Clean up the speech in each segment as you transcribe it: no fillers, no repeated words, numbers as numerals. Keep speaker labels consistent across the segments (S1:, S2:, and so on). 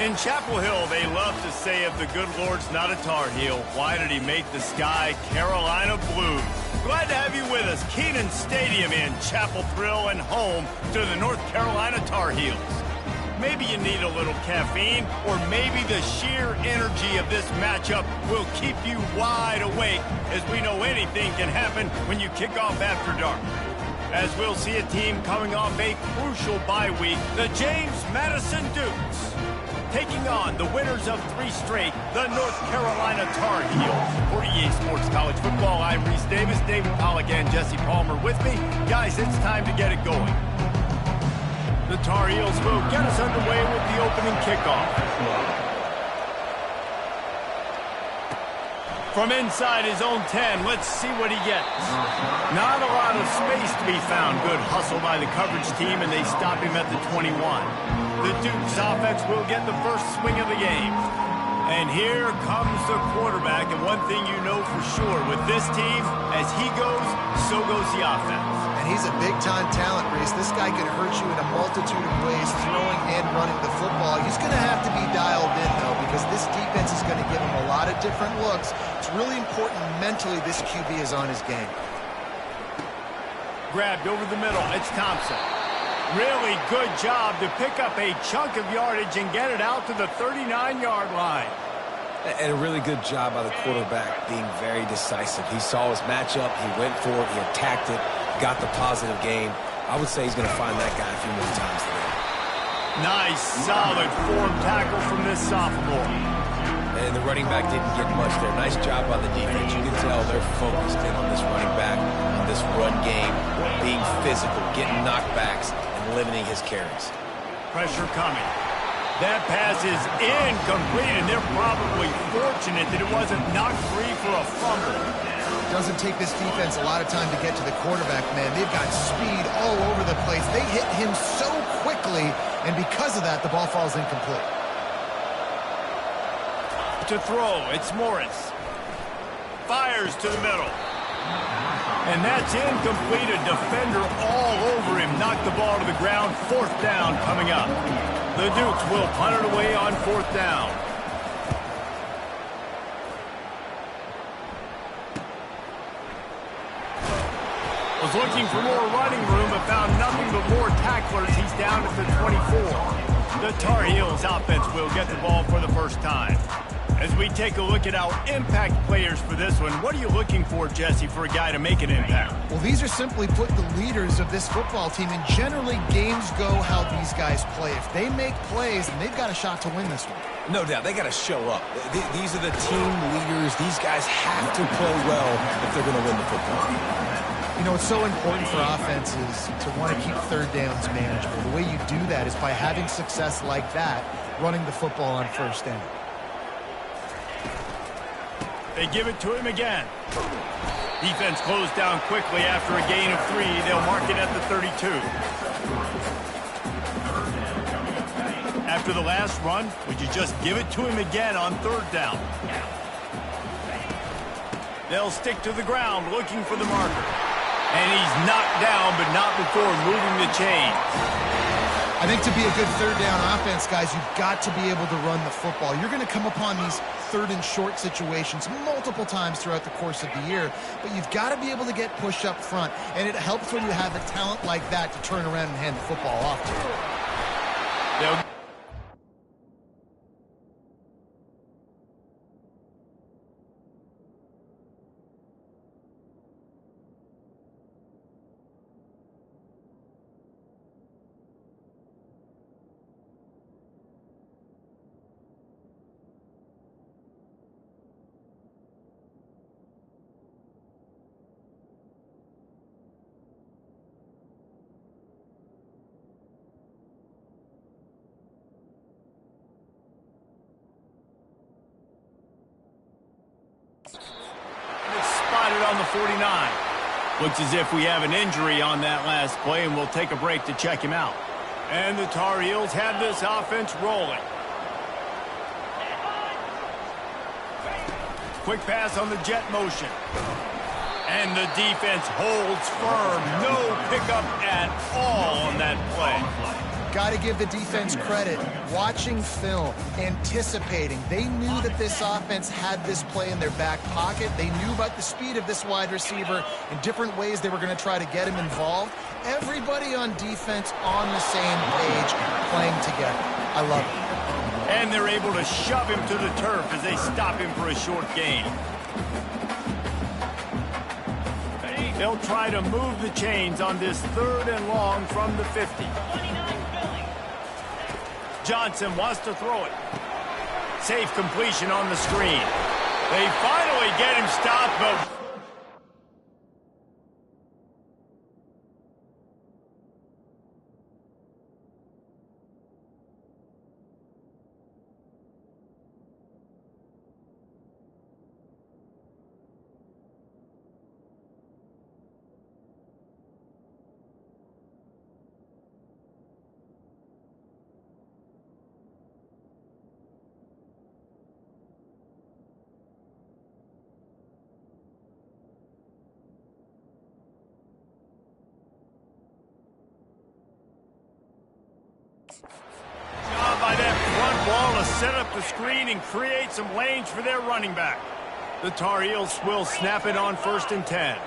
S1: In Chapel Hill, they love to say if the good Lord's not a Tar Heel, why did he make the sky Carolina blue? Glad to have you with us. Kenan Stadium in Chapel Thrill and home to the North Carolina Tar Heels. Maybe you need a little caffeine, or maybe the sheer energy of this matchup will keep you wide awake, as we know anything can happen when you kick off after dark. As we'll see a team coming off a crucial bye week, the James Madison Dukes, taking on the winners of 3 straight, the North Carolina Tar Heels. For EA Sports College Football, I'm Reese Davis, David Pollack, and Jesse Palmer with me. Guys, it's time to get it going. The Tar Heels will get us underway with the opening kickoff. From inside his own 10, let's see what he gets. Not a lot of space to be found. Good hustle by the coverage team, and they stop him at the 21. The Dukes offense will get the first swing of the game. And here comes the quarterback, and one thing you know for sure, with this team, as he goes, so goes the offense.
S2: And he's a big-time talent, Reese. This guy can hurt you in a multitude of ways, throwing and running the football. He's going to have to be dialed in, though, because this defense is going to give him a lot of different looks. It's really important mentally this QB is on his game.
S1: Grabbed over the middle. It's Thompson. Really good job to pick up a chunk of yardage and get it out to the 39-yard line.
S3: And a really good job by the quarterback being very decisive. He saw his matchup, he went for it, he attacked it, got the positive gain. I would say he's going to find that guy a few more times today.
S1: Nice, solid form tackle from this sophomore.
S3: And the running back didn't get much there. Nice job by the defense. You can tell they're focused in on this running back, on this run game, being physical, getting knockbacks, and limiting his carries.
S1: Pressure coming. That pass is incomplete, and they're probably fortunate that it wasn't knocked free for a fumble.
S2: It doesn't take this defense a lot of time to get to the quarterback, man. They've got speed all over the place. They hit him so quickly, and because of that, the ball falls incomplete.
S1: To throw, it's Morris. Fires to the middle. And that's incomplete. A defender all over him. Knocked the ball to the ground. 4th down coming up. The Dukes will punt it away on 4th down. Was looking for more running room, but found nothing but more tacklers. He's down at the 24. The Tar Heels offense will get the ball for the first time. As we take a look at our impact players for this one, what are you looking for, Jesse, for a guy to make an impact?
S2: Well, these are simply put the leaders of this football team, and generally games go how these guys play. If they make plays, then they've got a shot to win this one.
S3: No doubt. They got to show up. These are the team leaders. These guys have to play well if they're going to win the football.
S2: You know, it's so important for offenses to want to keep 3rd downs manageable. The way you do that is by having success like that, running the football on 1st down.
S1: They give it to him again. Defense closed down quickly after a gain of 3. They'll mark it at the 32. After the last run, would you just give it to him again on 3rd down? They'll stick to the ground looking for the marker. And he's knocked down, but not before moving the chain.
S2: I think to be a good 3rd down offense, guys, you've got to be able to run the football. You're going to come upon these 3rd and short situations multiple times throughout the course of the year, but you've got to be able to get push up front, and it helps when you have a talent like that to turn around and hand the football off to you.
S1: Spotted on the 49. Looks as if we have an injury on that last play, and we'll take a break to check him out. And the Tar Heels have this offense rolling. Quick pass on the jet motion. And the defense holds firm. No pickup at all on that play.
S2: Got to give the defense credit. Watching film, anticipating. They knew that this offense had this play in their back pocket. They knew about the speed of this wide receiver and different ways they were going to try to get him involved. Everybody on defense on the same page, playing together. I love it.
S1: And they're able to shove him to the turf as they stop him for a short gain. They'll try to move the chains on this 3rd and long from the 50. Johnson wants to throw it. Safe completion on the screen. They finally get him stopped, but... by that front wall to set up the screen and create some lanes for their running back. The Tar Heels will snap it on 1st and 10.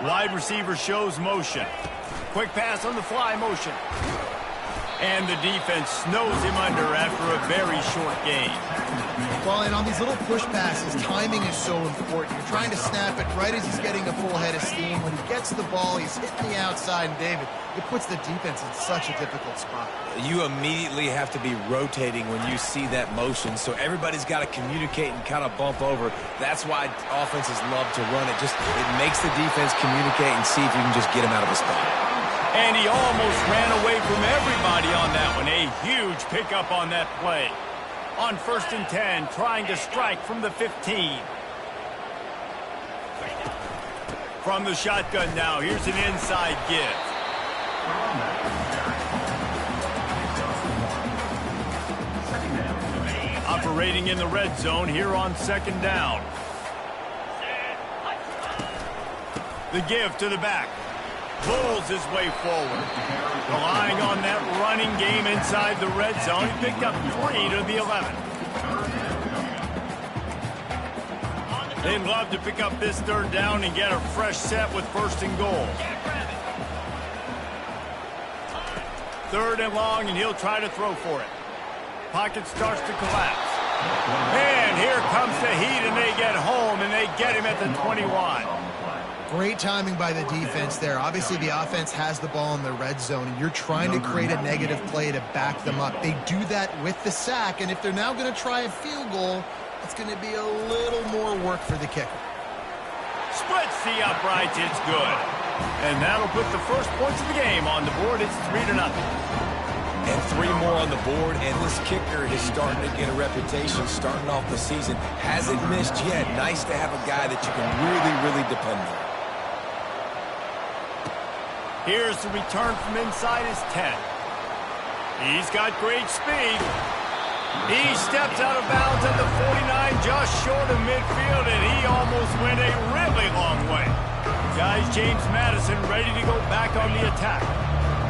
S1: Wide receiver shows motion. Quick pass on the fly motion. And the defense snows him under after a very short gain.
S2: Well, and on these little push passes, timing is so important. You're trying to snap it right as he's getting a full head of steam. When he gets the ball, he's hitting the outside, and David, it puts the defense in such a difficult spot.
S3: You immediately have to be rotating when you see that motion, so everybody's got to communicate and kind of bump over. That's why offenses love to run it. It makes the defense communicate and see if you can just get him out of a spot.
S1: And he almost ran away from everybody on that one. A huge pickup on that play. On 1st and 10, trying to strike from the 15. From the shotgun now, here's an inside give. Operating in the red zone here on 2nd down. The give to the back. Pulls his way forward. Relying on that running game inside the red zone. He picked up 3 to the 11. They'd love to pick up this 3rd down and get a fresh set with 1st and goal. 3rd and long, and he'll try to throw for it. Pocket starts to collapse. And here comes the heat, and they get home, and they get him at the 21.
S2: Great timing by the defense there. Obviously, the offense has the ball in the red zone, and you're trying to create a negative play to back them up. They do that with the sack, and if they're now going to try a field goal, it's going to be a little more work for the kicker.
S1: Splits the uprights, it's good. And that'll put the first points of the game on the board. It's 3-0.
S3: And 3 more on the board, and this kicker is starting to get a reputation starting off the season. Hasn't missed yet. Nice to have a guy that you can really, really depend on.
S1: Here's the return from inside his 10. He's got great speed. He steps out of bounds at the 49, just short of midfield, and he almost went a really long way. Guys, James Madison ready to go back on the attack.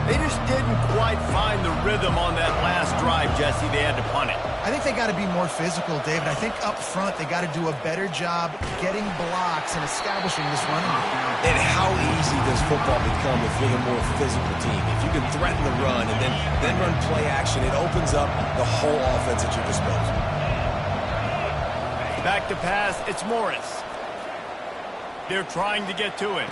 S1: They just didn't quite find the rhythm on that last drive, Jesse. They had to punt it.
S2: I think they got to be more physical, David. I think up front they got to do a better job getting blocks and establishing this running game.
S3: And how easy does football become if you're the more physical team? If you can threaten the run and then run play action, it opens up the whole offense at your disposal.
S1: Back to pass, it's Morris. They're trying to get to him.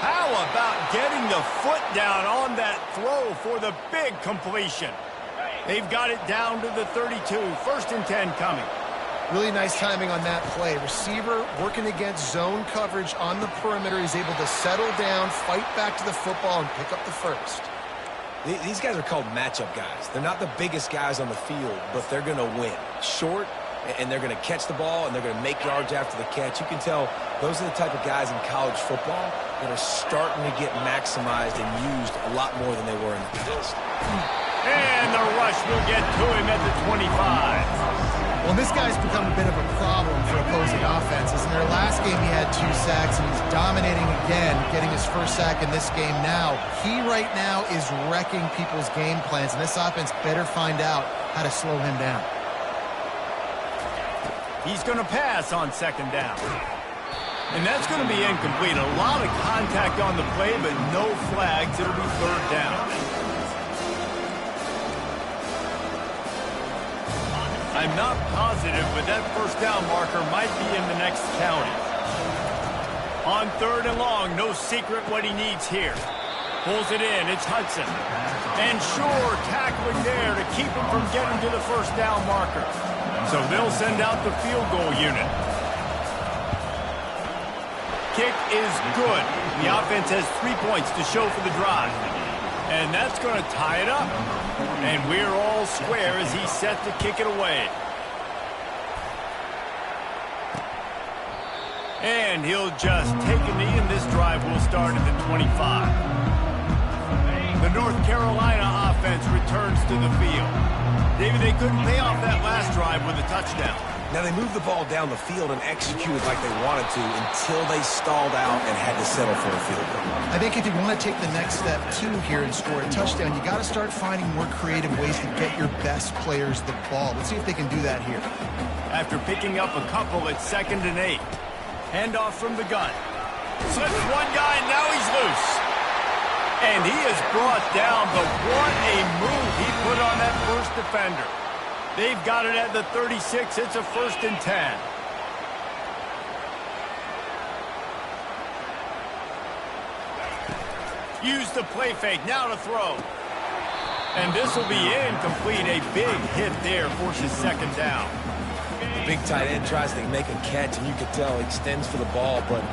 S1: How about getting the foot down on that throw for the big completion? They've got it down to the 32. 1st and 10 coming.
S2: Really nice timing on that play. Receiver working against zone coverage on the perimeter. He's able to settle down, fight back to the football, and pick up the first.
S3: These guys are called matchup guys. They're not the biggest guys on the field, but they're going to win. Short, and they're going to catch the ball, and they're going to make yards after the catch. You can tell those are the type of guys in college football that are starting to get maximized and used a lot more than they were in the past.
S1: And the rush will get to him at the 25.
S2: Well, this guy's become a bit of a problem for opposing offenses, and there player. Last game he had 2 sacks, and he's dominating again, getting his first sack in this game now. He right now is wrecking people's game plans, and this offense better find out how to slow him down.
S1: He's going to pass on 2nd down. And that's going to be incomplete. A lot of contact on the play, but no flags. It'll be 3rd down. I'm not positive, but that 1st down marker might be in the next county. On 3rd and long, no secret what he needs here. Pulls it in, it's Hudson. And sure, tackling there to keep him from getting to the 1st down marker. So they'll send out the field goal unit. Kick is good. The offense has 3 points to show for the drive. And that's going to tie it up. And we're all square as he's set to kick it away. And he'll just take a knee, and this drive will start at the 25. The North Carolina offense returns to the field. David, they couldn't pay off that last drive with a touchdown.
S3: Now, they moved the ball down the field and executed like they wanted to until they stalled out and had to settle for a field goal.
S2: I think if you want to take the next step, too, here and score a touchdown, you got to start finding more creative ways to get your best players the ball. Let's see if they can do that here.
S1: After picking up a couple at 2nd and 8. Handoff from the gun. Slips one guy, and now he's loose. And he is brought down, but what a move he put on that first defender. They've got it at the 36. It's a 1st and 10. Use the play fake. Now to throw. And this will be incomplete. A big hit there forces 2nd down.
S3: The big tight end tries to make a catch, and you can tell he extends for the ball, but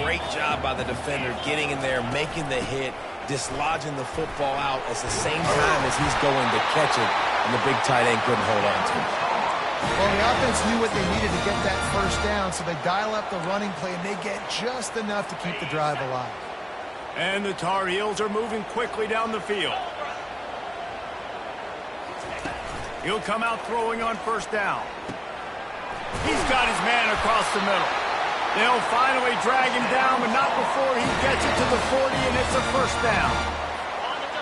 S3: great job by the defender getting in there, making the hit, dislodging the football out at the same time as he's going to catch it, and the big tight end couldn't hold on to it.
S2: Well, the offense knew what they needed to get that 1st down, so they dial up the running play, and they get just enough to keep the drive alive.
S1: And the Tar Heels are moving quickly down the field. He'll come out throwing on 1st down. He's got his man across the middle. They'll finally drag him down, but not before he gets it to the 40, and it's a 1st down.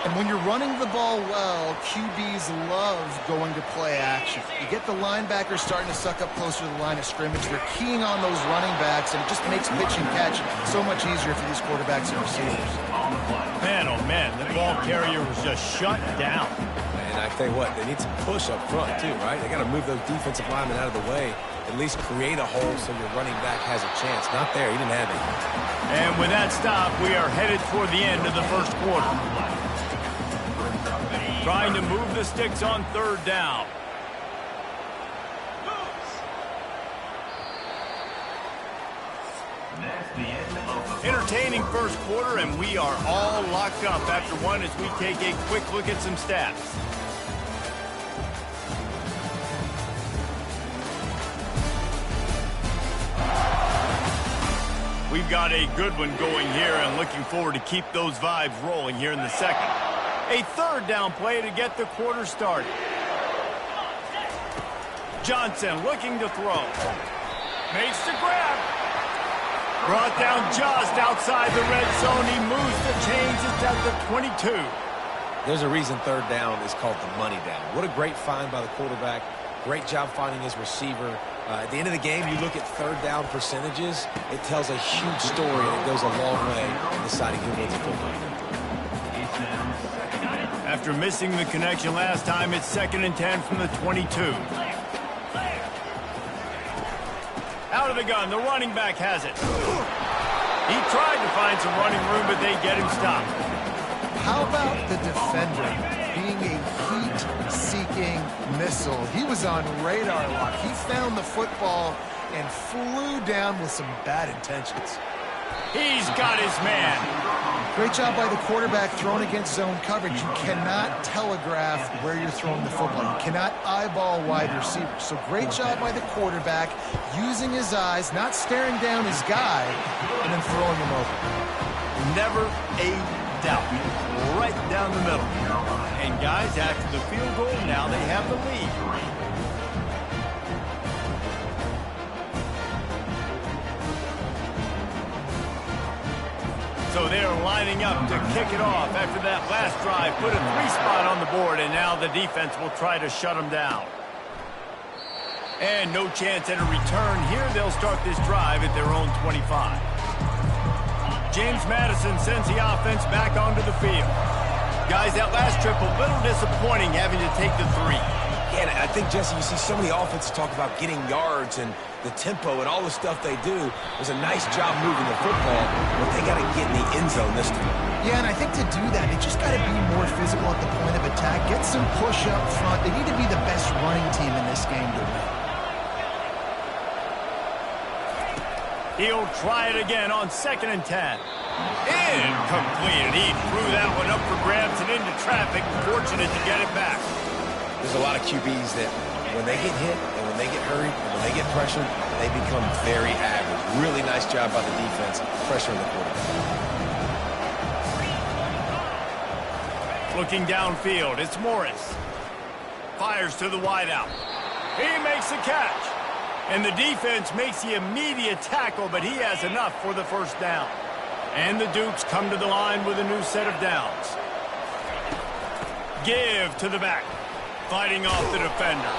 S2: And when you're running the ball well, QBs love going to play action. You get the linebackers starting to suck up closer to the line of scrimmage. They're keying on those running backs, and it just makes pitch and catch so much easier for these quarterbacks and receivers.
S1: Man, oh man, the ball carrier was just shut down.
S3: And I tell you what, they need some push up front too, right? They got to move those defensive linemen out of the way, at least create a hole so your running back has a chance. Not there, he didn't have it.
S1: And with that stop, we are headed toward the end of the 1st quarter. Trying to move the sticks on 3rd down. Entertaining 1st quarter, and we are all locked up after one as we take a quick look at some stats. We've got a good one going here, and looking forward to keep those vibes rolling here in the 2nd. A 3rd down play to get the quarter started. Johnson looking to throw. Makes the grab. Brought down just outside the red zone. He moves the chains. It's at the 22.
S3: There's a reason 3rd down is called the money down. What a great find by the quarterback. Great job finding his receiver. At the end of the game, you look at 3rd down percentages. It tells a huge story, and it goes a long way in deciding who wins a football game.
S1: After missing the connection last time, it's 2nd and 10 from the 22. Out of the gun, the running back has it. He tried to find some running room, but they get him stopped.
S2: How about the defender being a heat-seeking missile? He was on radar lock. He found the football and flew down with some bad intentions.
S1: He's got his man.
S2: Great job by the quarterback throwing against zone coverage. You cannot telegraph where you're throwing the football. You cannot eyeball wide receivers. So great job by the quarterback using his eyes, not staring down his guy, and then throwing him over.
S1: Never a doubt. Right down the middle. And guys, after the field goal, now they have the lead. So they're lining up to kick it off after that last drive. Put a 3-spot on the board, and now the defense will try to shut them down. And no chance at a return here. They'll start this drive at their own 25. James Madison sends the offense back onto the field. Guys, that last trip a little disappointing having to take the 3.
S3: Yeah, and I think, Jesse, you see so many offenses talk about getting yards and the tempo and all the stuff they do. It was a nice job moving the football, but they got to get in the end zone this time.
S2: Yeah, and I think to do that, they just got to be more physical at the point of attack. Get some push up front. They need to be the best running team in this game to win.
S1: He'll try it again on 2nd and 10. Incomplete. He threw that one up for grabs and into traffic. Fortunate to get it back.
S3: There's a lot of QBs that when they get hit and when they get hurried and when they get pressured, they become very average. Really nice job by the defense pressuring the quarterback.
S1: Looking downfield, it's Morris. Fires to the wideout. He makes the catch. And the defense makes the immediate tackle, but he has enough for the first down. And the Dukes come to the line with a new set of downs. Give to the back. Fighting off the defender.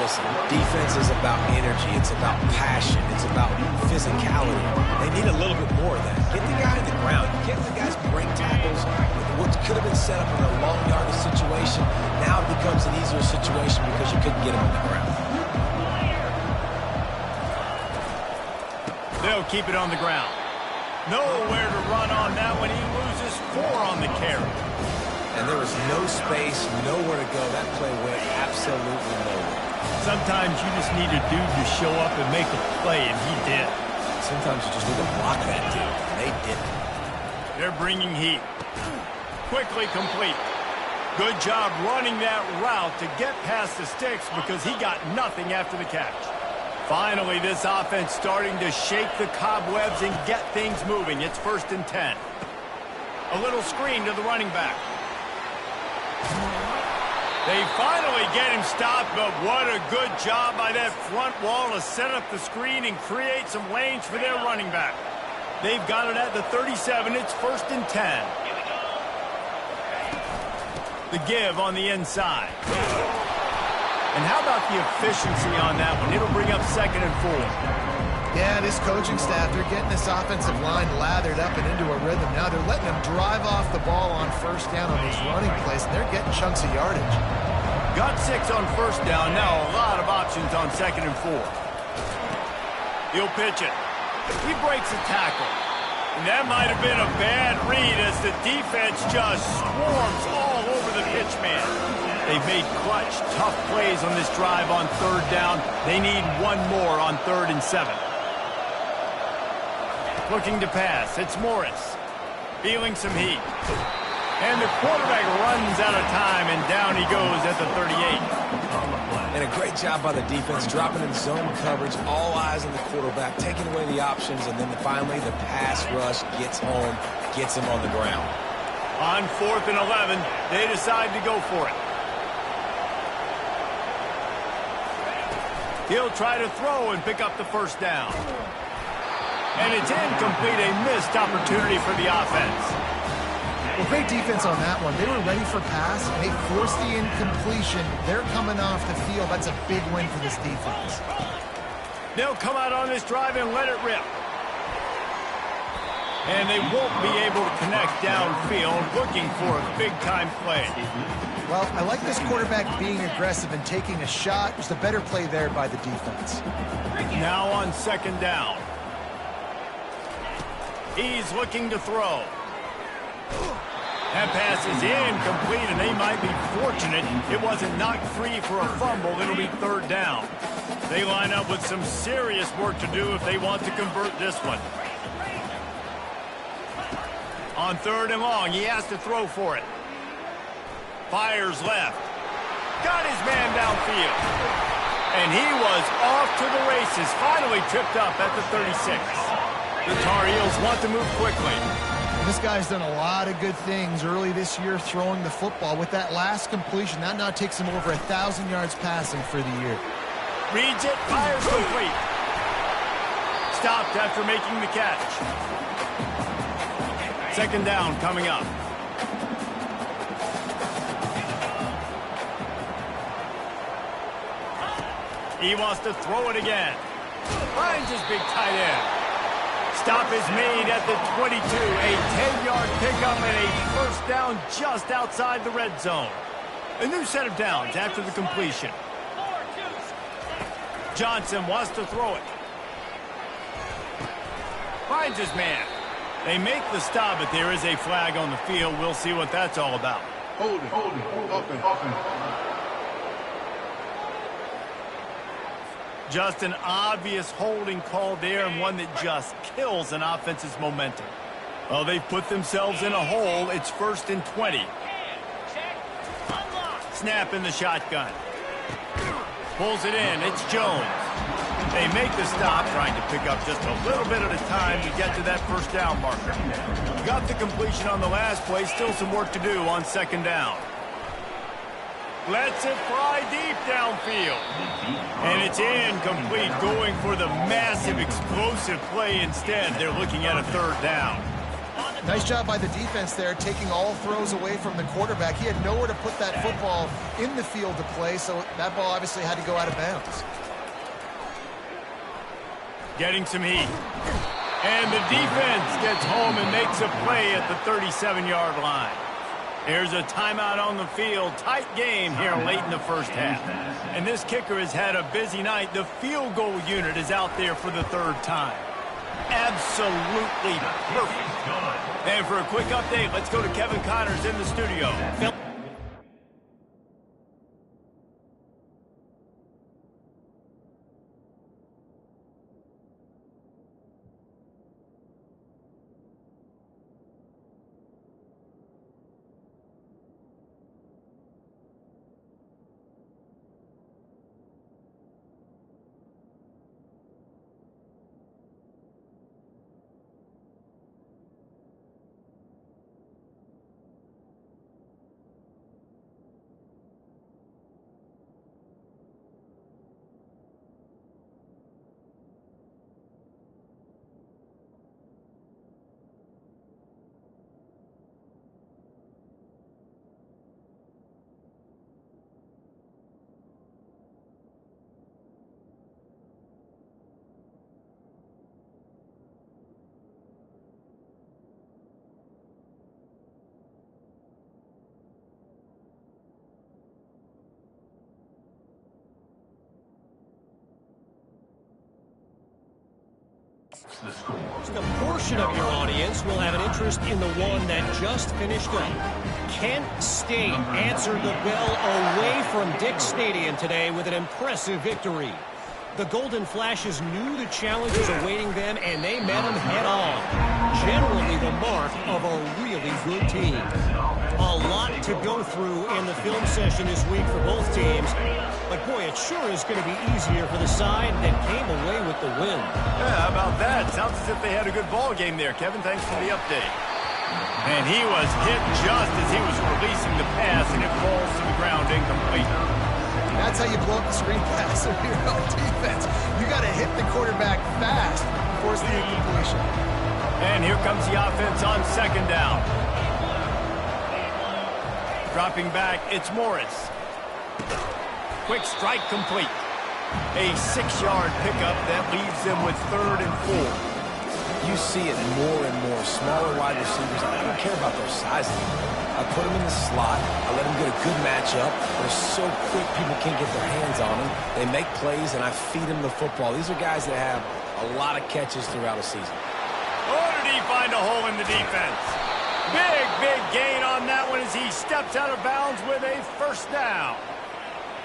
S3: Listen, defense is about energy. It's about passion. It's about physicality. They need a little bit more of that. Get the guy in the ground. Get the guys break tackles. What could have been set up in a long yardage situation, now it becomes an easier situation because you couldn't get him on the ground.
S1: They'll keep it on the ground. Nowhere to run on that one. He loses 4 on the carry.
S3: And there was no space, nowhere to go. That play went absolutely nowhere.
S1: Sometimes you just need a dude to show up and make a play, and he did.
S3: Sometimes you just need to block that dude, and they didn't.
S1: They're bringing heat. Quickly complete. Good job running that route to get past the sticks because he got nothing after the catch. Finally, this offense starting to shake the cobwebs and get things moving. It's 1st and 10. A little screen to the running back. They finally get him stopped, but what a good job by that front wall to set up the screen and create some lanes for their running back. They've got it at the 37. It's 1st and 10. The give on the inside. And how about the efficiency on that one? It'll bring up 2nd and 4.
S2: Yeah, this coaching staff, they're getting this offensive line lathered up and into a rhythm. Now they're letting them drive off the ball on 1st down on these running plays, and they're getting chunks of yardage.
S1: Got 6 on 1st down. Now a lot of options on 2nd and 4. He'll pitch it. He breaks a tackle. And that might have been a bad read as the defense just swarms all over the pitch man. They've made clutch, tough plays on this drive on 3rd down. They need one more on 3rd and 7. Looking to pass. It's Morris. Feeling some heat. And the quarterback runs out of time, and down he goes at the 38.
S3: And a great job by the defense, dropping in zone coverage, all eyes on the quarterback, taking away the options, and then finally the pass rush gets home, gets him on the ground.
S1: On 4th and 11, they decide to go for it. He'll try to throw and pick up the 1st down. And it's incomplete, a missed opportunity for the offense.
S2: Well, great defense on that one. They were ready for pass, and they forced the incompletion. They're coming off the field. That's a big win for this defense.
S1: They'll come out on this drive and let it rip. And they won't be able to connect downfield, looking for a big-time play.
S2: Well, I like this quarterback being aggressive and taking a shot. There's a better play there by the defense.
S1: Now on 2nd down. He's looking to throw. That pass is incomplete, and they might be fortunate it wasn't knocked free for a fumble. It'll be 3rd down. They line up with some serious work to do if they want to convert this one. On 3rd and long, he has to throw for it. Fires left. Got his man downfield. And he was off to the races, finally tripped up at the 36. The Tar Heels want to move quickly.
S2: This guy's done a lot of good things early this year throwing the football. With that last completion, that now takes him over 1,000 yards passing for the year.
S1: Reads it, fires complete. Stopped after making the catch. Second down coming up. He wants to throw it again. Finds his big tight end. Stop is made at the 22. A 10-yard pickup and a first down just outside the red zone. A new set of downs after the completion. Johnson wants to throw it. Finds his man. They make the stop, but there is a flag on the field. We'll see what that's all about.
S4: Hold it.
S1: Just an obvious holding call there, and one that just kills an offense's momentum. Well, they've put themselves in a hole. It's 1st and 20. Snap in the shotgun. Pulls it in. It's Jones. They make the stop, trying to pick up just a little bit at a time to get to that first down marker. Got the completion on the last play. Still some work to do on second down. Lets it fly deep downfield. And it's incomplete, going for the massive explosive play instead. They're looking at a third down.
S2: Nice job by the defense there, taking all throws away from the quarterback. He had nowhere to put that football in the field to play, so that ball obviously had to go out of bounds.
S1: Getting some heat. And the defense gets home and makes a play at the 37-yard line. There's a timeout on the field. Tight game here late in the first half. And this kicker has had a busy night. The field goal unit is out there for the third time. Absolutely perfect. And for a quick update, let's go to Kevin Connors in the studio.
S5: A portion of your audience will have an interest in the one that just finished up. Kent State answered the bell away from Dick Stadium today with an impressive victory. The Golden Flashes knew the challenges awaiting them, and they met them head-on. Generally the mark of a really good team. A lot to go through in the film session this week for both teams. But, boy, it sure is going to be easier for the side that came away with the win.
S1: Yeah, how about that? Sounds as if they had a good ball game there. Kevin, thanks for the update. And he was hit just as he was releasing the pass, and it falls to the ground incomplete.
S2: That's how you blow up the screen pass of your own defense. You got to hit the quarterback fast to force the incompletion.
S1: And here comes the offense on second down. Dropping back, it's Morris. Quick strike complete. A 6-yard pickup that leaves them with 3rd and 4.
S3: You see it more and more. Smaller wide receivers, I don't care about their size anymore. I put them in the slot. I let them get a good matchup. They're so quick, people can't get their hands on them. They make plays, and I feed them the football. These are guys that have a lot of catches throughout a season.
S1: Oh, did he find a hole in the defense? Big gain on that one as he steps out of bounds with a first down.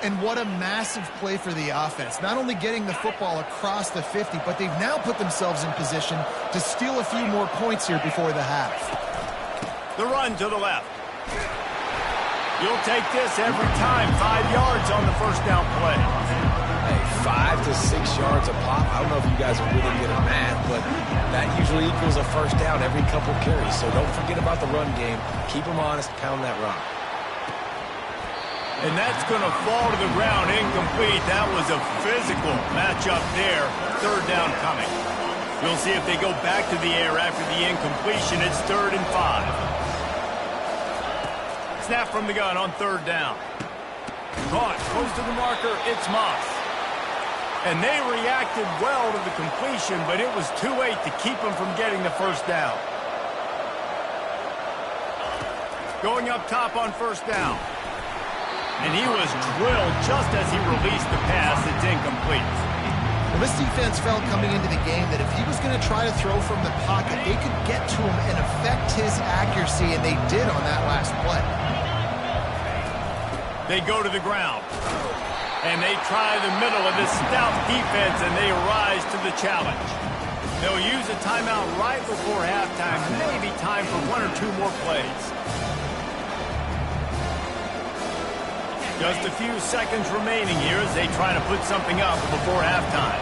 S2: And what a massive play for the offense. Not only getting the football across the 50, but they've now put themselves in position to steal a few more points here before the half.
S1: The run to the left. You'll take this every time. 5 yards on the first down play.
S3: Hey, 5 to 6 yards a pop. I don't know if you guys are really good at math, but that usually equals a first down every couple carries. So don't forget about the run game. Keep them honest. Pound that rock.
S1: And that's going to fall to the ground incomplete. That was a physical matchup there. Third down coming. We'll see if they go back to the air after the incompletion. It's 3rd and 5. Snap from the gun on 3rd down. Caught close to the marker. It's Moss. And they reacted well to the completion, but it was too late to keep them from getting the 1st down. Going up top on 1st down. And he was drilled just as he released the pass. It's incomplete.
S2: Well, this defense felt coming into the game that if he was going to try to throw from the pocket, they could get to him and affect his accuracy, and they did on that last play.
S1: They go to the ground. And they try the middle of this stout defense, and they rise to the challenge. They'll use a timeout right before halftime, maybe time for 1 or 2 more plays. Just a few seconds remaining here as they try to put something up before halftime.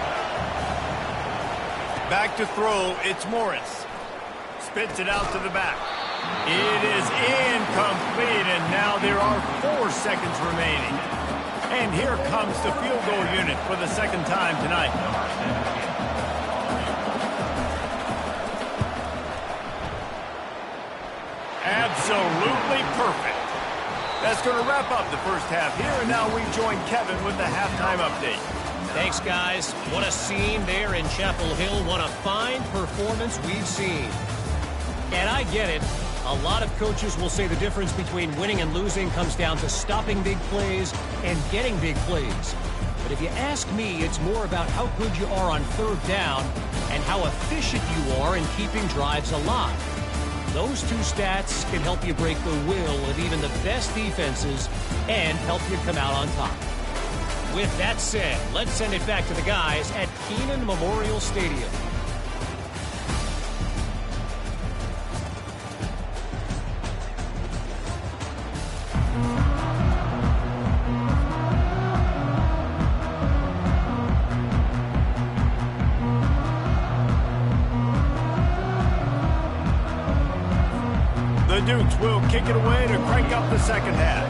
S1: Back to throw, it's Morris. Spits it out to the back. It is incomplete, and now there are 4 seconds remaining. And here comes the field goal unit for the 2nd time tonight. Absolutely perfect. That's going to wrap up the 1st half here, and now we join Kevin with the halftime update.
S5: Thanks, guys. What a scene there in Chapel Hill. What a fine performance we've seen. And I get it. A lot of coaches will say the difference between winning and losing comes down to stopping big plays and getting big plays. But if you ask me, it's more about how good you are on 3rd down and how efficient you are in keeping drives alive. Those 2 stats can help you break the will of even the best defenses and help you come out on top. With that said, let's send it back to the guys at Kenan Memorial Stadium.
S1: The Dukes will kick it away to crank up the 2nd half.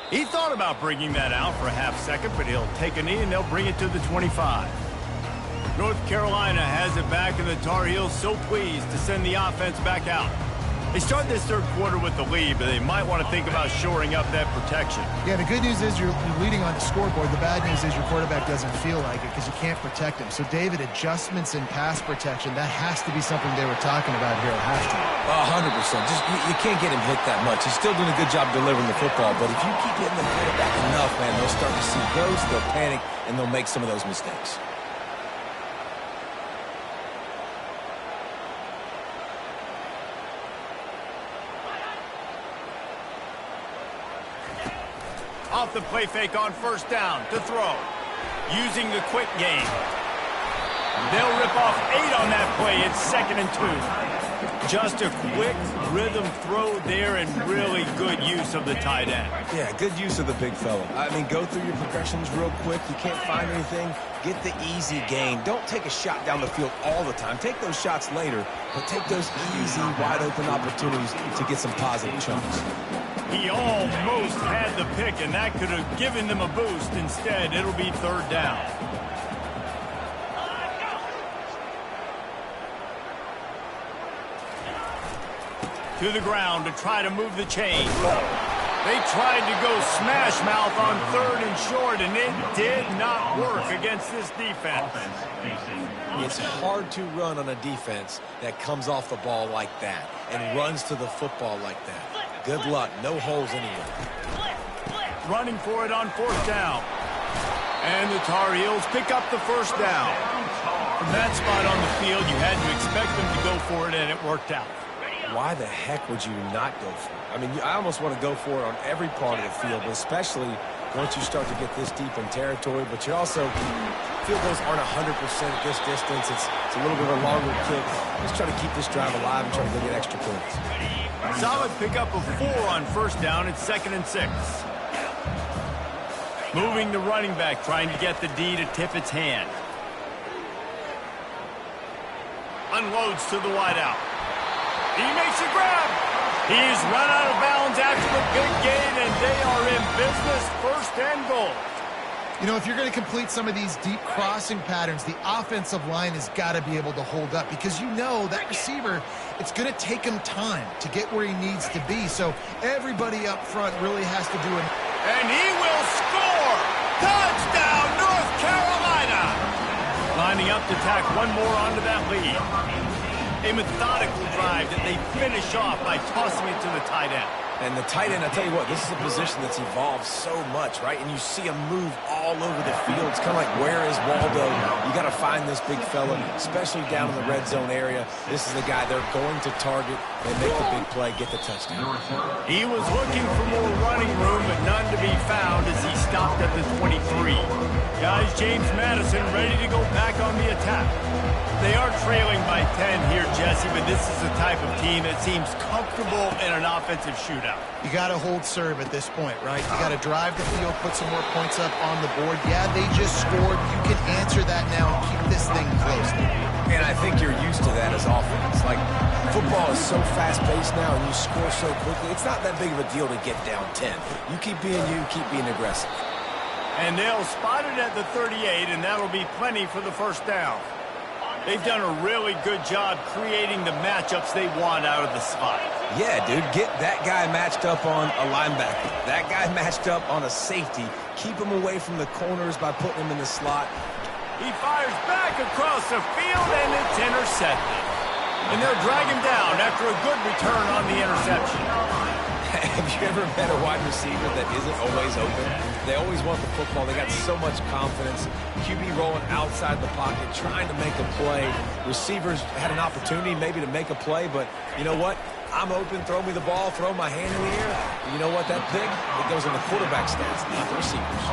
S1: He thought about bringing that out for a half second, but he'll take a knee and they'll bring it to the 25. North Carolina has it back, and the Tar Heels so pleased to send the offense back out. They start this 3rd quarter with the lead, but they might want to think about shoring up that protection.
S2: Yeah, the good news is you're leading on the scoreboard. The bad news is your quarterback doesn't feel like it because you can't protect him. So, David, adjustments in pass protection, that has to be something they were talking about here at halftime.
S3: 100%. Just you can't get him hit that much. He's still doing a good job delivering the football, but if you keep hitting the quarterback enough, man, they'll start to see ghosts, they'll panic, and they'll make some of those mistakes.
S1: Off the play fake on 1st down to throw. Using the quick game. They'll rip off 8 on that play. It's 2nd and 2. Just a quick rhythm throw there and really good use of the tight end.
S3: Yeah, good use of the big fella. I mean, go through your progressions real quick. You can't find anything. Get the easy gain. Don't take a shot down the field all the time. Take those shots later, but take those easy, wide-open opportunities to get some positive chunks.
S1: He almost had the pick, and that could have given them a boost. Instead, it'll be 3rd down. To the ground to try to move the chain. They tried to go smash mouth on 3rd and short, and it did not work against this defense.
S3: It's hard to run on a defense that comes off the ball like that and runs to the football like that. Good luck. No holes anywhere.
S1: Running for it on 4th down. And the Tar Heels pick up the 1st down. From that spot on the field, you had to expect them to go for it, and it worked out.
S3: Why the heck would you not go for it? I mean, I almost want to go for it on every part of the field, but especially once you start to get this deep in territory. But you also, field goals aren't 100% at this distance. It's a little bit of a longer kick. Just try to keep this drive alive and try to go get extra points.
S1: Solid pickup of 4 on 1st down. It's 2nd and 6. Moving the running back, trying to get the D to tip its hand. Unloads to the wideout. He makes a grab. He's run out of bounds they are in business, first and goal.
S2: You know, if you're going to complete some of these deep crossing patterns, the offensive line has got to be able to hold up because you know that receiver, it's going to take him time to get where he needs to be. So everybody up front really has to do it.
S1: And he will score! Touchdown, North Carolina! Lining up to tack one more onto that lead. A methodical drive that they finish off by tossing it to the tight end.
S3: And the tight end, I tell you what, this is a position that's evolved so much, right? And you see him move all over the field. It's kind of like, where is Waldo? You got to find this big fella, especially down in the red zone area. This is the guy they're going to target. They make the big play, get the touchdown.
S1: He was looking for more running room, but none to be found as he stopped at the 23. Guys, James Madison ready to go back on the attack. They are trailing by 10 here, Jesse, but this is the type of team that seems comfortable in an offensive shootout.
S2: You got to hold serve at this point, right? You got to drive the field, put some more points up on the board. Yeah, they just scored. You can answer that now and keep this thing close.
S3: And I think you're used to that as offense. Like, football is so fast-paced now, and you score so quickly. It's not that big of a deal to get down 10. You keep being you, keep being aggressive.
S1: And they'll spot it at the 38, and that'll be plenty for the first down. They've done a really good job creating the matchups they want out of the slot.
S3: Yeah, dude, get that guy matched up on a linebacker. That guy matched up on a safety. Keep him away from the corners by putting him in the slot.
S1: He fires back across the field, and it's intercepted. And they'll drag him down after a good return on the interception.
S3: Have you ever met a wide receiver that isn't always open? They always want the football. They got so much confidence. QB rolling outside the pocket, trying to make a play. Receivers had an opportunity maybe to make a play, but you know what? I'm open, throw me the ball, throw my hand in the air. You know what? That pick, it goes in the quarterback stats, not the receivers.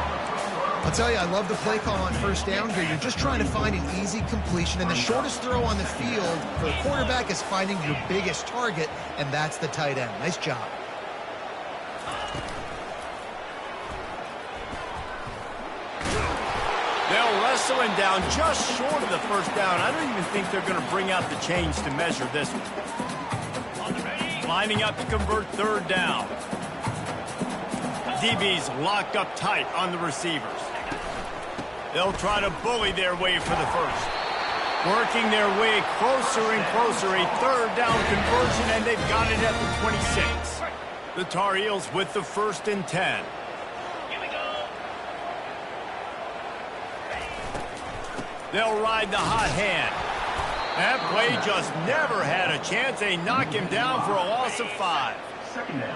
S2: I'll tell you, I love the play call on first down here. You're just trying to find an easy completion, and the shortest throw on the field for a quarterback is finding your biggest target, and that's the tight end. Nice job.
S1: They'll wrestle him down just short of the first down. I don't even think they're going to bring out the chains to measure this one. Lining up to convert third down. DB's locked up tight on the receivers. They'll try to bully their way for the first. Working their way closer and closer. A third down conversion, and they've got it at the 26. The Tar Heels with the 1st and 10. They'll ride the hot hand. That play just never had a chance. They knock him down for a loss of 5.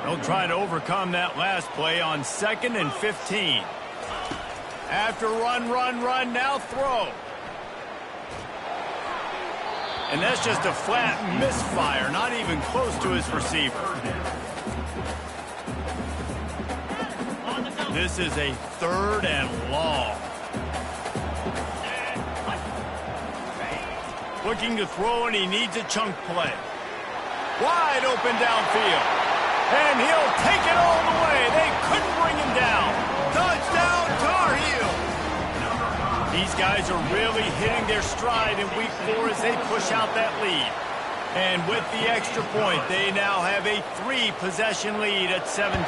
S1: They'll try to overcome that last play on 2nd and 15. After run, now throw. And that's just a flat misfire, not even close to his receiver. This is a 3rd and long. Looking to throw, and he needs a chunk play. Wide open downfield. And he'll take it all the way. They couldn't bring him down. Touchdown, Tar Heel. These guys are really hitting their stride in week 4 as they push out that lead. And with the extra point, they now have a 3-possession lead at 17.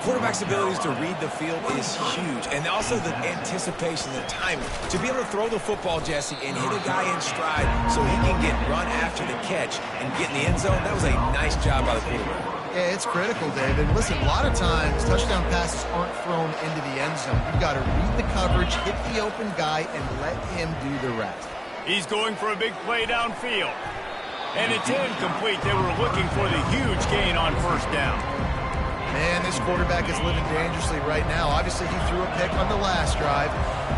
S3: Quarterback's abilities to read the field is huge, and also the anticipation, the timing. To be able to throw the football, Jesse, and hit a guy in stride so he can get run after the catch and get in the end zone, that was a nice job by the quarterback.
S2: Yeah, it's critical, David. Listen, a lot of times touchdown passes aren't thrown into the end zone. You've got to read the coverage, hit the open guy, and let him do the rest.
S1: He's going for a big play downfield. And it's incomplete. They were looking for the huge gain on first down.
S2: Man, this quarterback is living dangerously right now. Obviously, he threw a pick on the last drive.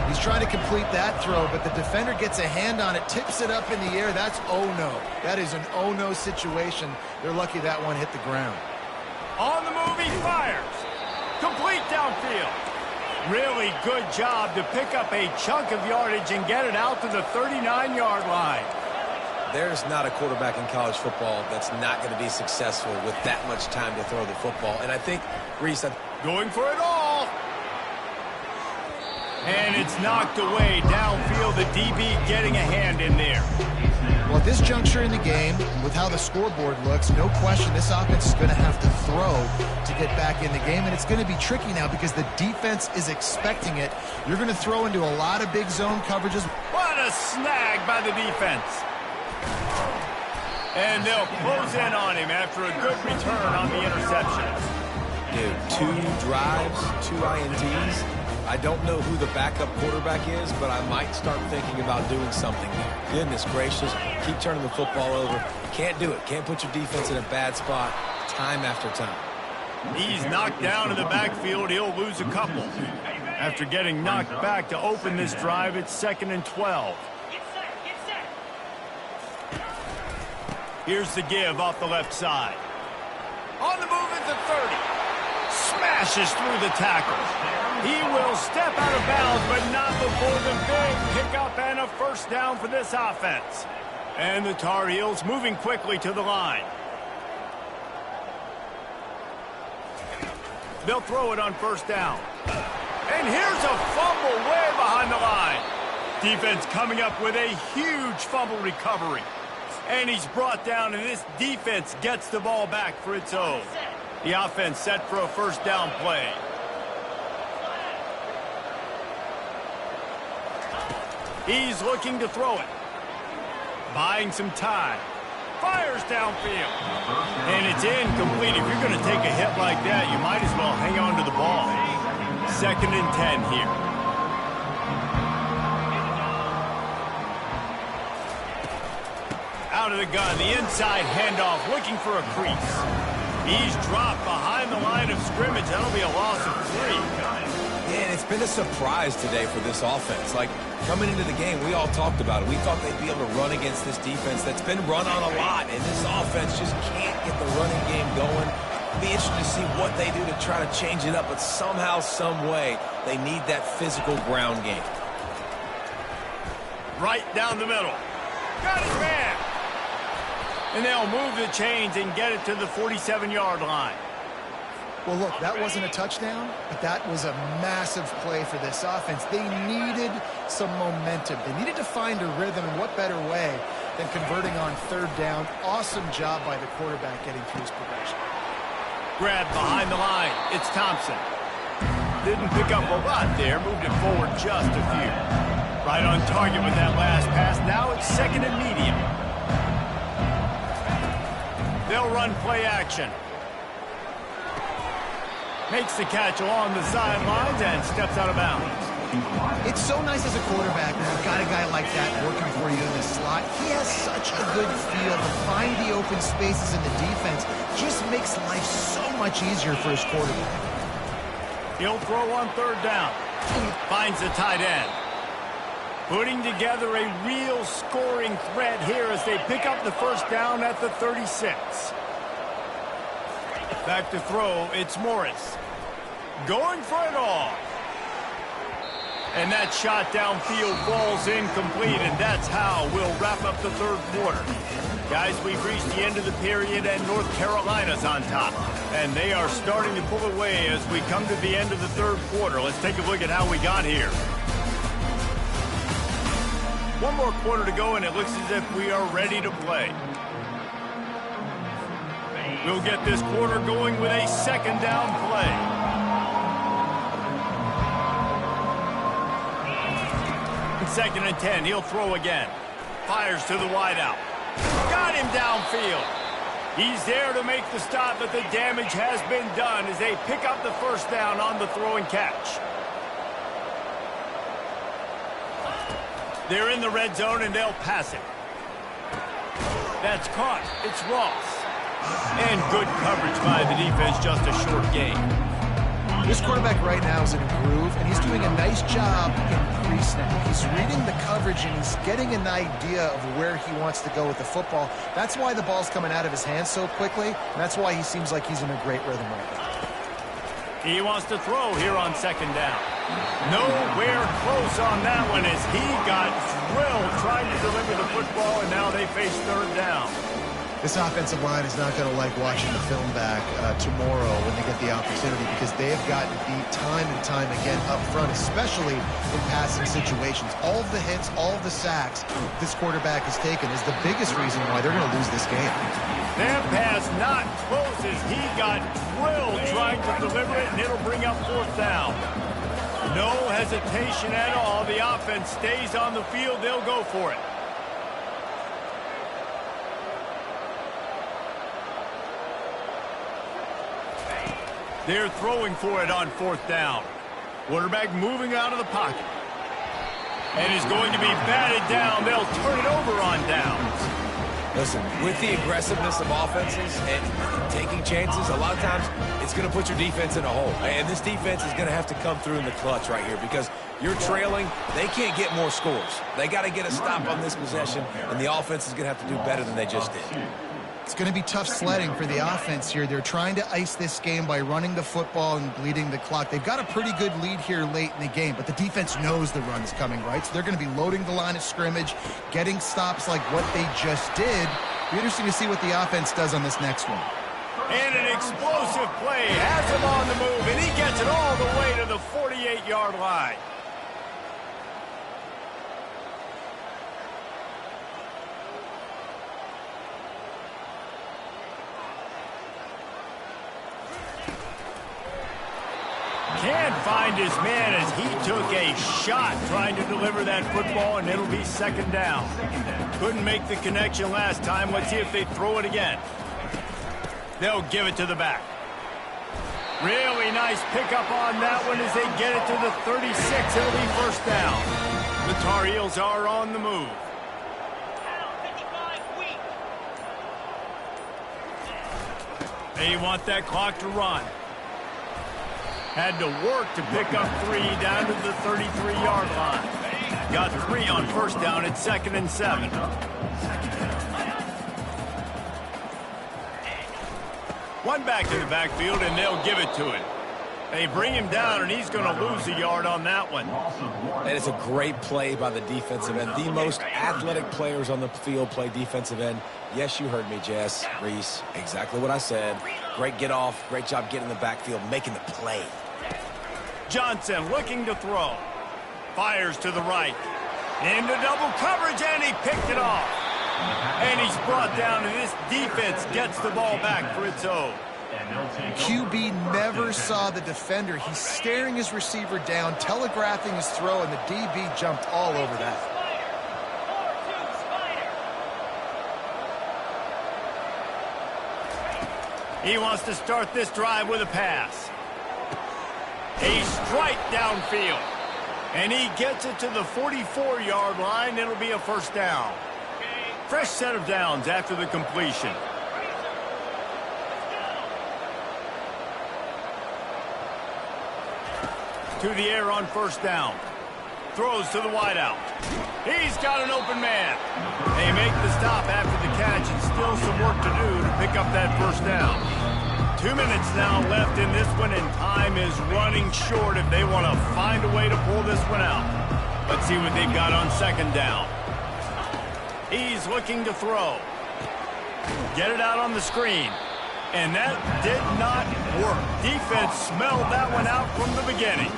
S2: He's trying to complete that throw, but the defender gets a hand on it, tips it up in the air. That's oh-no. That is an oh-no situation. They're lucky that one hit the ground.
S1: On the move, he fires. Complete downfield. Really good job to pick up a chunk of yardage and get it out to the 39-yard line.
S3: There's not a quarterback in college football that's not going to be successful with that much time to throw the football. And I think, Reese,
S1: going for it all. And it's knocked away downfield. The DB getting a hand in there.
S2: Well, at this juncture in the game, with how the scoreboard looks, no question this offense is going to have to throw throw to get back in the game, and it's going to be tricky now because the defense is expecting it. You're going to throw into a lot of big zone coverages.
S1: What a snag by the defense. And they'll close in on him after a good return on the interception.
S3: Dude, 2 drives, 2 INTs. I don't know who the backup quarterback is, but I might start thinking about doing something there. Goodness gracious, keep turning the football over. Can't do it. Can't put your defense in a bad spot time after time.
S1: He's knocked down in the backfield. He'll lose a couple. After getting knocked back to open this drive, it's 2nd and 12. Here's the give off the left side. On the move at the 30. Smashes through the tackle. He will step out of bounds, but not before the big pickup and a first down for this offense. And the Tar Heels moving quickly to the line. They'll throw it on first down. And here's a fumble way behind the line. Defense coming up with a huge fumble recovery. And he's brought down, and this defense gets the ball back for its own. The offense set for a first down play. He's looking to throw it. Buying some time. Fires downfield. And it's incomplete. If you're going to take a hit like that, you might as well hang on to the ball. 2nd and 10 here. Out of the gun, the inside handoff, looking for a crease. He's dropped behind the line of scrimmage. That'll be a loss of 3.
S3: Yeah, and it's been a surprise today for this offense. Like, coming into the game, we all talked about it. We thought they'd be able to run against this defense that's been run on a lot, and this offense just can't get the running game going. Be interested to see what they do to try to change it up, but somehow, some way, they need that physical ground game.
S1: Right down the middle. Got his man. And they'll move the chains and get it to the 47-yard line.
S2: Well, look, that wasn't a touchdown, but that was a massive play for this offense. They needed some momentum. They needed to find a rhythm, and what better way than converting on 3rd down. Awesome job by the quarterback getting through his progression.
S1: Grab behind the line. It's Thompson. Didn't pick up a lot there. Moved it forward just a few. Right on target with that last pass. Now it's 2nd and medium. They'll run play action. Makes the catch along the sidelines and steps out of bounds.
S2: It's so nice as a quarterback when you've got a guy like that working for you in the slot. He has such a good feel to find the open spaces in the defense. Just makes life so much easier for his quarterback.
S1: He'll throw on 3rd down. Finds the tight end. Putting together a real scoring threat here as they pick up the first down at the 36. Back to throw, it's Morris. Going for it all. And that shot downfield falls incomplete, and that's how we'll wrap up the 3rd quarter. Guys, we've reached the end of the period, and North Carolina's on top. And they are starting to pull away as we come to the end of the 3rd quarter. Let's take a look at how we got here. 1 more quarter to go, and it looks as if we are ready to play. We'll get this quarter going with a 2nd down play. It's 2nd and 10. He'll throw again. Fires to the wideout. Got him downfield. He's there to make the stop, but the damage has been done as they pick up the first down on the throw and catch. They're in the red zone, and they'll pass it. That's caught. It's Ross. And good coverage by the defense, just a short gain.
S2: This quarterback right now is in a groove, and he's doing a nice job in pre-snap. He's reading the coverage, and he's getting an idea of where he wants to go with the football. That's why the ball's coming out of his hands so quickly, and that's why he seems like he's in a great rhythm right now.
S1: He wants to throw here on 2nd down. Nowhere close on that one as he got drilled trying to deliver the football, and now they face 3rd down.
S2: This offensive line is not going to like watching the film back tomorrow when they get the opportunity, because they have gotten beat time and time again up front, especially in passing situations. All of the hits, all of the sacks this quarterback has taken is the biggest reason why they're going to lose this game.
S1: That pass not close as he got drilled trying to deliver it, and it'll bring up 4th down. No hesitation at all. The offense stays on the field. They'll go for it. They're throwing for it on 4th down. Quarterback moving out of the pocket. And is going to be batted down. They'll turn it over on downs.
S3: Listen, with the aggressiveness of offenses and taking chances, a lot of times it's going to put your defense in a hole. And this defense is going to have to come through in the clutch right here, because you're trailing. They can't get more scores. They got to get a stop on this possession, and the offense is going to have to do better than they just did.
S2: It's going to be tough sledding for the offense here. They're trying to ice this game by running the football and bleeding the clock. They've got a pretty good lead here late in the game, but the defense knows the run is coming, right? So they're going to be loading the line of scrimmage, getting stops like what they just did. Be interesting to see what the offense does on this next one.
S1: And an explosive play has him on the move, and he gets it all the way to the 48-yard line. Can't find his man as he took a shot trying to deliver that football, and it'll be 2nd down. Couldn't make the connection last time. Let's see if they throw it again. They'll give it to the back. Really nice pickup on that one as they get it to the 36. It'll be 1st down. The Tar Heels are on the move. They want that clock to run. Had to work to pick up 3 down to the 33-yard line. Got 3 on 1st down at 2nd and 7. One back to the backfield, and they'll give it to him. They bring him down, and he's going to lose a yard on that one.
S3: That is a great play by the defensive end. The most athletic players on the field play defensive end. Yes, you heard me, Jess, Reese. Exactly what I said. Great get off. Great job getting in the backfield, making the play.
S1: Johnson looking to throw. Fires to the right. Into double coverage, and he picked it off. And he's brought down, and this defense gets the ball back for its own.
S2: QB never saw the defender. He's staring his receiver down, telegraphing his throw, and the DB jumped all over that.
S1: He wants to start this drive with a pass. A strike downfield. And he gets it to the 44-yard line. It'll be a 1st down. Fresh set of downs after the completion. To the air on 1st down. Throws to the wideout. He's got an open man. They make the stop after the catch, and still some work to do to pick up that 1st down. 2 minutes now left in this one, and time is running short if they want to find a way to pull this one out. Let's see what they've got on 2nd down. He's looking to throw. Get it out on the screen. And that did not work. Defense smelled that one out from the beginning.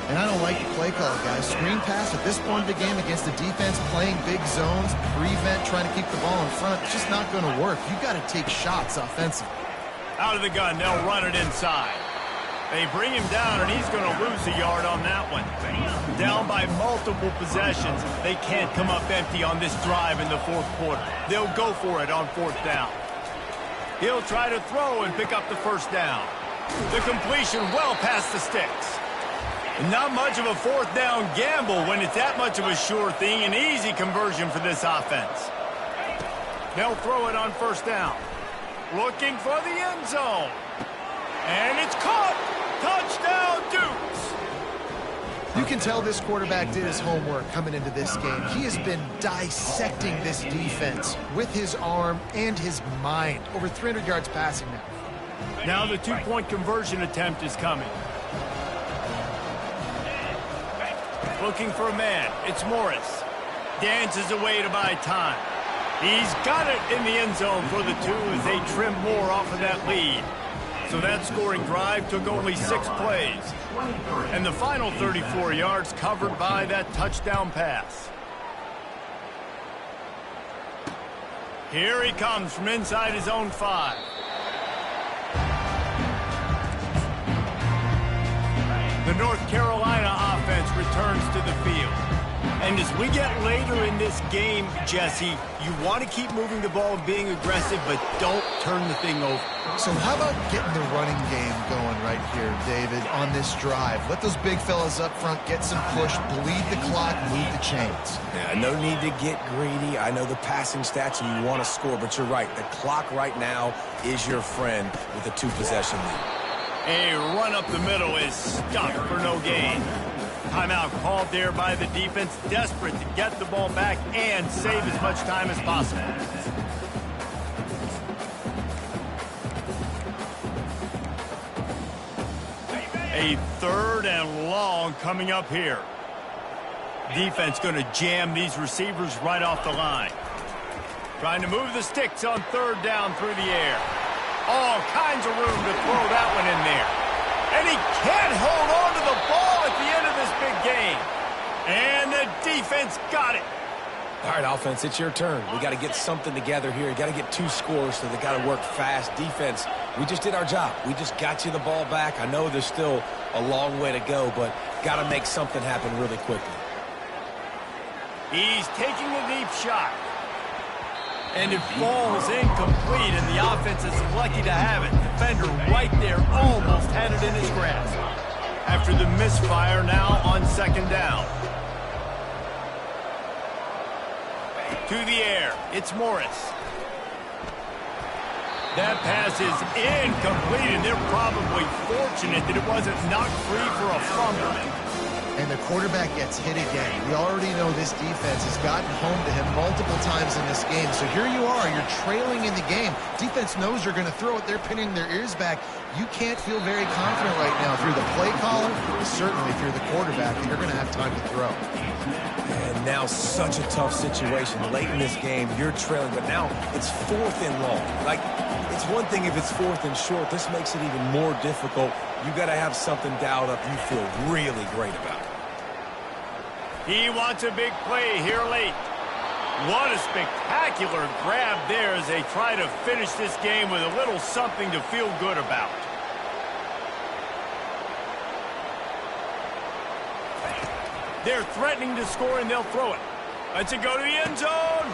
S2: And I don't like the play call, guys. Screen pass at this point of the game against the defense playing big zones, prevent, trying to keep the ball in front. It's just not going to work. You've got to take shots offensively.
S1: Out of the gun, they'll run it inside. They bring him down, and he's going to lose a yard on that one. Down by multiple possessions. They can't come up empty on this drive in the 4th quarter. They'll go for it on 4th down. He'll try to throw and pick up the 1st down. The completion well past the sticks. Not much of a 4th down gamble when it's that much of a sure thing. An easy conversion for this offense. They'll throw it on 1st down. Looking for the end zone. And it's caught. Touchdown, Dukes.
S2: You can tell this quarterback did his homework coming into this game. He has been dissecting this defense with his arm and his mind. Over 300 yards passing now.
S1: Now the 2-point conversion attempt is coming. Looking for a man. It's Morris. Dances away to buy time. He's got it in the end zone for the 2 as they trim more off of that lead. So that scoring drive took only 6 plays. And the final 34 yards covered by that touchdown pass. Here he comes from inside his own 5. The North Carolina offense returns to the field. And as we get later in this game, Jesse, you want to keep moving the ball and being aggressive, but don't turn the thing over.
S2: So how about getting the running game going right here, David, on this drive? Let those big fellas up front get some push, bleed the clock, move the chains.
S3: Yeah, no need to get greedy. I know the passing stats and you want to score, but you're right. The clock right now is your friend with a 2-possession lead.
S1: A run up the middle is stuck for no gain. Timeout called there by the defense, desperate to get the ball back and save as much time as possible. A 3rd and long coming up here. Defense going to jam these receivers right off the line. Trying to move the sticks on 3rd down through the air. All kinds of room to throw that one in there. And he can't hold on to the ball at the end of this big game. And the defense got it.
S3: All right, offense, it's your turn. We got to get something together here. You got to get 2 scores, so they got to work fast. Defense, we just did our job. We just got you the ball back. I know there's still a long way to go, but got to make something happen really quickly.
S1: He's taking a deep shot. And it falls incomplete, and the offense is lucky to have it. Defender right there almost had it in his grasp. After the misfire, now on 2nd down. To the air, it's Morris. That pass is incomplete, and they're probably fortunate that it wasn't knocked free for a fumble.
S2: And the quarterback gets hit again. We already know this defense has gotten home to him multiple times in this game. So here you are, you're trailing in the game. Defense knows you're going to throw it. They're pinning their ears back. You can't feel very confident right now if you're the play caller, certainly if you're the quarterback, that you're going to have time to throw.
S3: And now such a tough situation. Late in this game, you're trailing, but now it's 4th and long. Like, it's one thing if it's 4th and short. This makes it even more difficult. You got to have something dialed up you feel really great about.
S1: He wants a big play here late. What a spectacular grab there as they try to finish this game with a little something to feel good about. They're threatening to score, and they'll throw it. Let's it go to the end zone.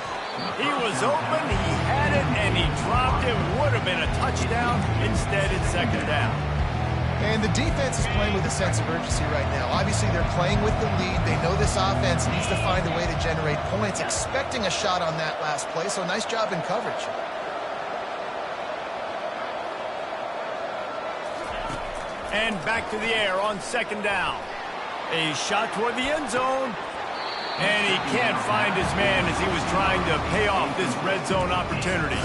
S1: He was open, he had it, and he dropped it. Would have been a touchdown. Instead, it's 2nd down.
S2: And the defense is playing with a sense of urgency right now. Obviously, they're playing with the lead. They know this offense needs to find a way to generate points, expecting a shot on that last play, so nice job in coverage.
S1: And back to the air on 2nd down. A shot toward the end zone. And he can't find his man as he was trying to pay off this red zone opportunity.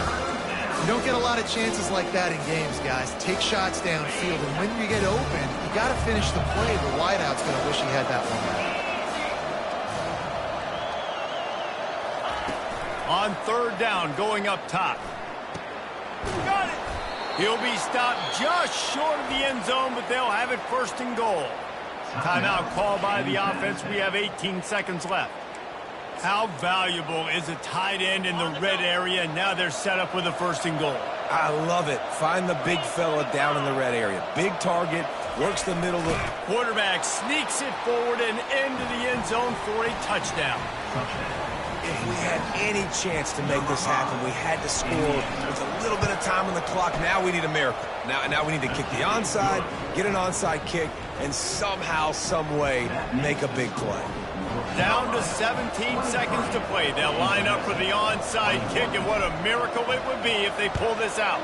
S2: You don't get a lot of chances like that in games, guys. Take shots downfield, and when you get open, you got to finish the play. The wideout's going to wish he had that one back.
S1: On 3rd down, going up top. Got it. He'll be stopped just short of the end zone, but they'll have it 1st and goal. Timeout called by the offense. We have 18 seconds left. How valuable is a tight end in the red area? Now they're set up with a 1st and goal.
S3: I love it. Find the big fella down in the red area. Big target, works the middle.
S1: Quarterback sneaks it forward and into the end zone for a touchdown.
S3: If we had any chance to make this happen, we had to score with a little bit of time on the clock. Now we need a miracle. Now we need to kick the onside, get an onside kick, and somehow, some way, make a big play.
S1: Down to 17 seconds to play. They'll line up for the onside kick, and what a miracle it would be if they pull this out.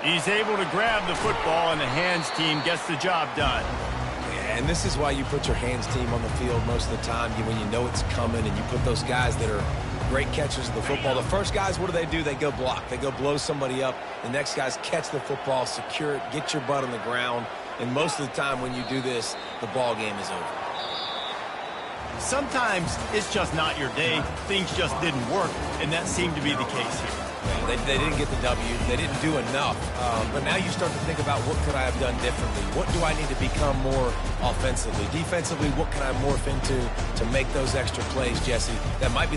S1: He's able to grab the football, and the hands team gets the job done.
S3: And this is why you put your hands team on the field most of the time, when you know it's coming, and you put those guys that are great catchers of the football. The first guys, what do? They go block. They go blow somebody up. The next guys catch the football, secure it, get your butt on the ground. And most of the time when you do this, the ball game is over.
S1: Sometimes it's just not your day. Things just didn't work, and that seemed to be the case here.
S3: They didn't get the W. They didn't do enough. But now you start to think about what could I have done differently? What do I need to become more offensively? Defensively, what can I morph into to make those extra plays, Jesse? That might be the